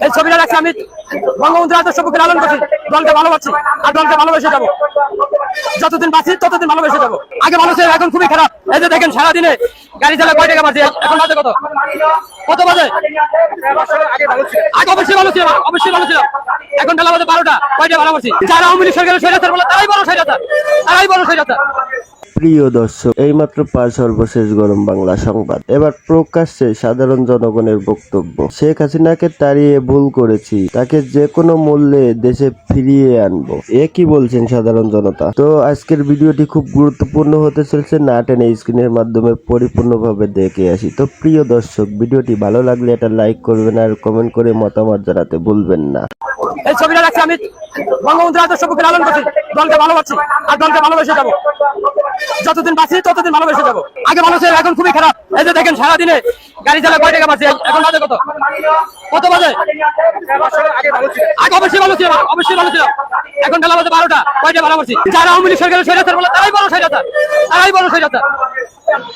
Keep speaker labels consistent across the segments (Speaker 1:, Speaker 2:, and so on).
Speaker 1: এই ছবিটা রাখছি আমি বঙ্গবন্ধুর আদর্শ বুকে লালন করছি, দলকে ভালোবাসি আর দলকে ভালোবেসে যাবো। যতদিন বাঁচি ততদিন ভালোবেসে যাবো। আগে ভালো ছিল, এখন খুবই খারাপ। এই যে দেখেন সারাদিনে গাড়ি চালা কয় টাকা বাজে, এখন বাজে কত কত বাজে? আগে অবশ্যই ভালো ছিল, অবশ্যই ভালো ছিল। এখন বেলা বাজে 12টা, কয়টা ভালো করছি। যারা আওয়ামী লীগ সরকারের স্বৈরাচার বলে তারাই বড় স্বৈরাচার, তারাই বড় স্বৈরাচার।
Speaker 2: প্রিয় দর্শক, এইমাত্র পাঁচ সর্বশেষ গরম বাংলা সংবাদ। এবার প্রকাশ্যে সাধারণ জনগণের বক্তব্য। শেখ হাসিনাকে তাড়িয়ে ভুল করেছি, তাকে যে কোনো মূল্যে দেশে ফিরিয়ে আনবো, এ কি বলছেন সাধারণ জনতা? তো আজকের ভিডিওটি খুব গুরুত্বপূর্ণ হতে চলছে, না টেনে স্ক্রিনের মাধ্যমে পরিপূর্ণভাবে দেখে আসি। তো প্রিয় দর্শক, ভিডিওটি ভালো লাগলে এটা লাইক করবেন আর কমেন্ট করে মতামত জানাতে ভুলবেন না।
Speaker 1: এই ছবিটা রাখছি আমি বঙ্গবন্ধুর আদর্শ বুকে লালন করছি, দলকে ভালোবাসি আর দলকে ভালোবেসে যাবো। যতদিন বাঁচি ততদিন ভালোবেসে যাবো। আগে ভালো ছিল, এখন খুবই খারাপ। এই যে দেখেন সারাদিনে গাড়ি চালা কয় টাকা বাজে, এখন বাজে কত কত বাজে? আগে অবশ্যই ভালো ছিল, অবশ্যই ভালো ছিল। এখন বেলা বাজে 12টা, কয়টা ভালো করছি। যারা আওয়ামী লীগ সরকারের স্বৈরাচার বলে তারাই বড় স্বৈরাচার, তারাই বড় স্বৈরাচার।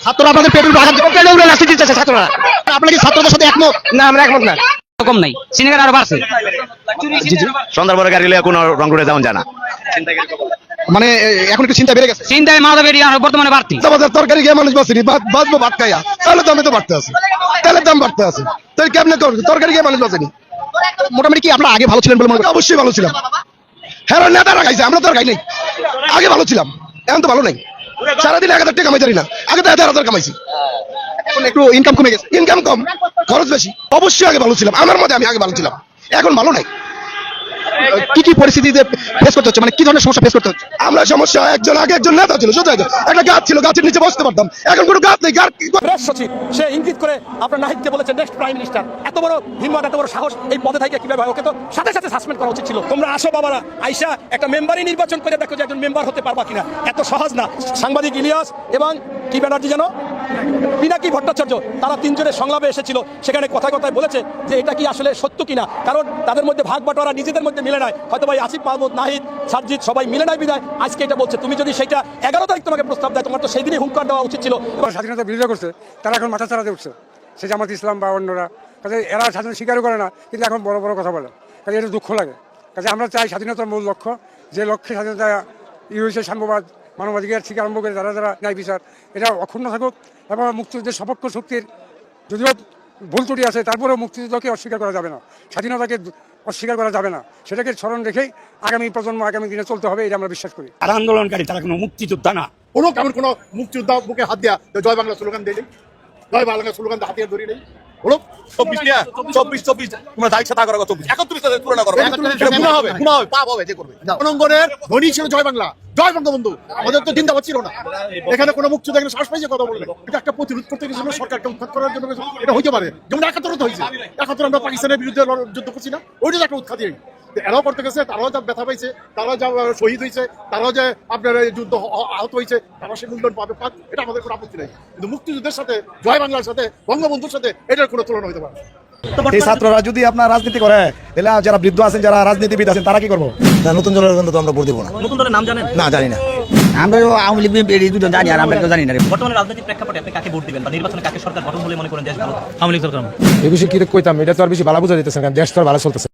Speaker 3: ছাত্ররা আপনাদের পেটের ভাষা পেটে উড়ে লাঠি দিতেছে ছাত্ররা। আপনারা কি ছাত্রদের সাথে একমত?
Speaker 4: না, আমরা একমত না। কম নাই, সিনেগার আরো বাড়ছে।
Speaker 5: সন্ধ্যার পরে গাড়ি লিয়ে কোনো রংপুরে যেমন জানা,
Speaker 3: মানে এখন একটু চিন্তা বেড়ে গেছে।
Speaker 4: চিন্তায় মাথা বেরিয়ে আর বর্তমানে বাড়তি।
Speaker 3: তরকারি খেয়ে মানুষ বাঁচেনি, বাঁচবো ভাত খাইয়া। তাহলে দামে তো বাড়তে আছে, তেলের দাম বাড়তে আছে। তাই কেমনে তরকারি খেয়ে মানুষ বাঁচেনি? মোটামুটি কি আপনারা আগে ভালো ছিলেন বলে মনে করেন? অবশ্যই ভালো ছিলাম। হ্যাঁ, নেতারা খাইছে, আমরা তো আর খাই নাই। আগে ভালো ছিলাম, এখন তো ভালো নাই। সারাদিন 1000 টাকা কামাইতে পারি না, আগে তো 1000 কামাইছি। এখন একটু ইনকাম কমে গেছে, ইনকাম কম, খরচ বেশি। অবশ্যই আগে ভালো ছিলাম, আমার মতে আমি আগে ভালো ছিলাম, এখন ভালো নাই। কি কি পরিস্থিতিতে ফেস করতে হচ্ছে, মানে কি ধরনের সমস্যা ফেস করতে হচ্ছে? আমরা সমস্যা, একজন আগে একজন নেতা ছিল, শুধু একটা গাছ ছিল, গাছের নিচে বসতে পারতাম। এখন কোনো গাছ নেই।
Speaker 6: প্রেস সচিব সে ইঙ্গিত করে আপনার নাহিদকে বলেছে নেক্সট প্রাইম মিনিস্টার। এত বড় হিম্মত, এত বড় সাহস এই পদে থেকে কিভাবে হয়? ওকে তো সাথে সাথে সাসপেন্ড করা উচিত ছিল। তোমরা আসো বাবারা, আইসা একটা মেম্বারই নির্বাচন করে দেখো যে একজন মেম্বার হতে পারবা কিনা। এত সহজ না। সাংবাদিক ইলিয়াস এবং কি ব্যানার্জি যেন পিনাকি ভট্টাচার্য, তারা তিনজনের সংলাপে এসেছিল। সেখানে কথায় কথায় বলেছে যে এটা কি আসলে সত্য কিনা, কারণ তাদের মধ্যে ভাগ বাটোয়ারা নিজেদের মধ্যে মিলে নাই। হয়তো ভাই আসিফ মাহমুদ, নাহিদ, সারজিৎ সবাই মিলে নাই বিদায় আজকে এটা বলছে। তুমি যদি সেটা 11 তারিখ তোমাকে প্রস্তাব দেয়, তোমার তো সেই দিনই হুঙ্কার দেওয়া উচিত ছিল।
Speaker 7: স্বাধীনতা বিরোধিতা করছে, তারা এখন মাথা চালাতে উঠছে, সে জামাত ইসলাম বা অন্যরা। কাজে এরা স্বাধীনতা স্বীকারও করে না, কিন্তু এখন বড় বড় কথা বলে। কাজে এটা দুঃখ লাগে। কাজে আমরা চাই স্বাধীনতার মূল লক্ষ্য, যে লক্ষ্যে স্বাধীনতা হয়েছে, সাম্যবাদ, মানবাধিকার থেকে আরম্ভ করে যারা যারা ন্যায় বিচার, এটা অক্ষুণ্ণ থাকুক। এবং মুক্তিযুদ্ধের সপক্ষ শক্তির যদিও ভুল ত্রুটি আছে, তারপরেও মুক্তিযুদ্ধকে অস্বীকার করা যাবে না, স্বাধীনতাকে অস্বীকার করা যাবে না। সেটাকে স্মরণ রেখেই আগামী প্রজন্ম আগামী দিনে চলতে হবে, এটা আমরা বিশ্বাস করি।
Speaker 6: তারা আন্দোলনকারী, তারা কোনো মুক্তিযোদ্ধা না।
Speaker 3: কোনো কেমন কোনো মুক্তিযোদ্ধা বুকে হাত দিয়া জয় বাংলা স্লোগান দেয়নি, জয় বাংলা স্লোগান হাতিয়ার ধরি নেই। হলো 24 তোমরা যা ইচ্ছা তা করো, 31 তুলনা করো, গুনাহ হবে, পাপ হবে যে করবে। জনগণের ধ্বনি ছিল জয় বাংলা, জয় বঙ্গবন্ধু। আমাদের তো জিন্দাবাদ ছিল না। এখানে কোনো মুক্তিযোদ্ধা এখানে শ্বাস পাইছে কথা বলবে, এটা একটা প্রতিরোধ করতে গেছিল, সরকারকে উৎখাত করার জন্য এটা হইতে পারে। যেমন 71 তো হয়েছে, 71 আমরা পাকিস্তানের বিরুদ্ধে যুদ্ধ করছি না, ওইটা একটা উৎখাতই। এরাও করতে গেছে, তারাও যা ব্যথা পাইছে, তারাও যা শহীদ হয়েছে, তারাও যে আপনার যুদ্ধ আহত হয়েছে, তারা সে মূল্যায়ন পাবে, এটা আমাদের কোনো আপত্তি নেই। কিন্তু মুক্তিযুদ্ধের সাথে, জয় বাংলার সাথে, বঙ্গবন্ধুর সাথে এটার কোনো তুলনা হইতে পারে।
Speaker 8: এই ছাত্ররা যদি আপনার রাজনীতি করে, তাহলে যারা বৃদ্ধ আছেন, যারা রাজনীতিবিদ আছেন, তারা কি করবো? নতুন দলের তো আমরা ভোট দেবো না।
Speaker 4: নতুন দলের নাম জানেন?
Speaker 8: না, জানি না।
Speaker 4: আমরা আওয়ামী লীগ এই দুটো জানি, আর আমরা কেউ জানি না।
Speaker 9: বর্তমানে রাজনৈতিক প্রেক্ষাপটে আপনি কাকে ভোট দিবেন বা নির্বাচনে কাকে সরকার গঠন বলে মনে করেন দেশ ভালো?
Speaker 7: আওয়ামী লীগ সরকার এই বিষয়ে কি কইতাম, এটা তো আর বেশি ভালো বোঝা যেতেছে না, দেশ তো আর ভালো চলতেছে।